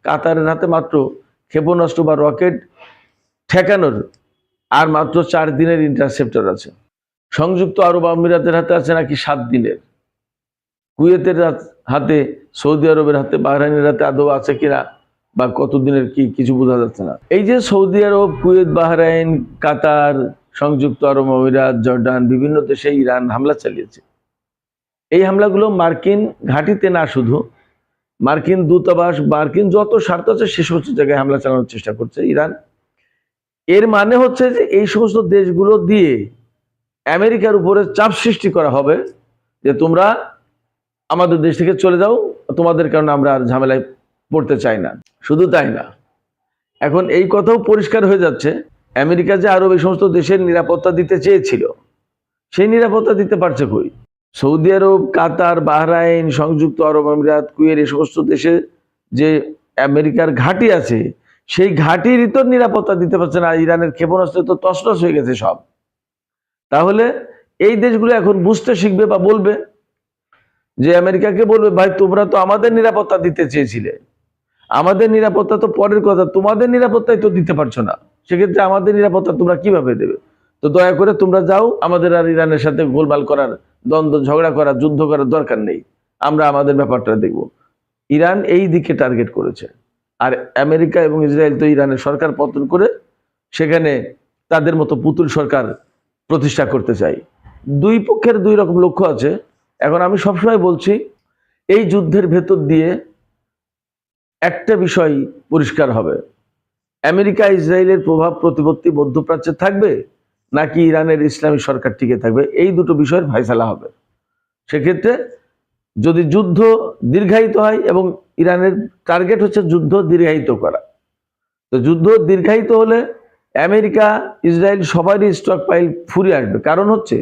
কাতারের হাতে মাত্র ক্ষেপণাস্ত্র বা রকেট ঠেকানোর আর মাত্র 4 দিনের ইন্টারসেপ্টর আছে। সংযুক্ত আরব আমিরাতের হাতে আছে নাকি 7 দিনের। কুয়েতের হাতে, সৌদি আরবের হাতে, বাহরাইনের হাতে আদৌ আছে কিনা বা কতদিনের কি কিছু বোঝা যাচ্ছে না। এই যে সৌদি আরব, কুয়েত, বাহরাইন, কাতার, সংযুক্ত আরব আমিরাত, জর্ডান, বিভিন্ন দেশে ইরান হামলা চালিয়েছে। এই হামলাগুলো মার্কিন ঘাঁটিতে না, শুধু মার্কিন দূতাবাস, মার্কিন যত স্বার্থ আছে সে সমস্ত জায়গায় হামলা চালানোর চেষ্টা করছে ইরান। এর মানে হচ্ছে যে এই সমস্ত দেশগুলো দিয়ে আমেরিকার উপরে চাপ সৃষ্টি করা হবে যে তোমরা আমাদের দেশ থেকে চলে যাও, তোমাদের কারণে আমরা আর ঝামেলায় পড়তে চাই না। শুধু তাই না, এখন এই কথাও পরিষ্কার হয়ে যাচ্ছে আমেরিকা যে আরব এই সমস্ত দেশের নিরাপত্তা দিতে চেয়েছিল, সেই নিরাপত্তা দিতে পারছে কই? সৌদি আরব, কাতার, বাহরাইন, সংযুক্ত আরব আমিরাত, কুয়েত, এই সমস্ত দেশে যে আমেরিকার ঘাঁটি আছে, সেই ঘাঁটিরই তো নিরাপত্তা দিতে পারছে না। ইরানের ক্ষেপণাস্ত্র তো তছনছ হয়ে গেছে সব। তাহলে এই দেশগুলো এখন বুঝতে শিখবে বা বলবে যে আমেরিকাকে বলবে, ভাই তোমরা তো আমাদের নিরাপত্তা দিতে চেয়েছিলে, আমাদের নিরাপত্তা তো পরের কথা, তোমাদের নিরাপত্তাই তো দিতে পারছো না, সেক্ষেত্রে আমাদের নিরাপত্তা তোমরা কিভাবে দেবে? তো দয়া করে তোমরা যাও, আমাদের আর ইরানের সাথে গোলমাল করার, দ্বন্দ্ব ঝগড়া করার, যুদ্ধ করার দরকার নেই, আমরা আমাদের ব্যাপারটা দেখব। ইরান এই দিকে টার্গেট করেছে। আর আমেরিকা এবং ইসরায়েল তো ইরানের সরকার পতন করে সেখানে তাদের মতো পুতুল সরকার প্রতিষ্ঠা করতে চাই। দুই পক্ষের দুই রকম লক্ষ্য আছে। এখন আমি সবসময় বলছি, এই যুদ্ধের ভেতর দিয়ে একটা বিষয় পরিষ্কার হবে, আমেরিকা ইসরায়েলের প্রভাব প্রতিপত্তি মধ্যপ্রাচ্যে থাকবে নাকি ইরানের ইসলামী সরকার টিকে থাকবে, এই দুটো বিষয়ের ফয়সালা হবে। সেক্ষেত্রে যদি যুদ্ধ দীর্ঘায়িত হয়, এবং ইরানের টার্গেট হচ্ছে যুদ্ধ দীর্ঘায়িত করা, তো যুদ্ধ দীর্ঘায়িত হলে আমেরিকা, ইসরায়েল সবারই স্টক পাইল ফুরিয়ে আসবে। কারণ হচ্ছে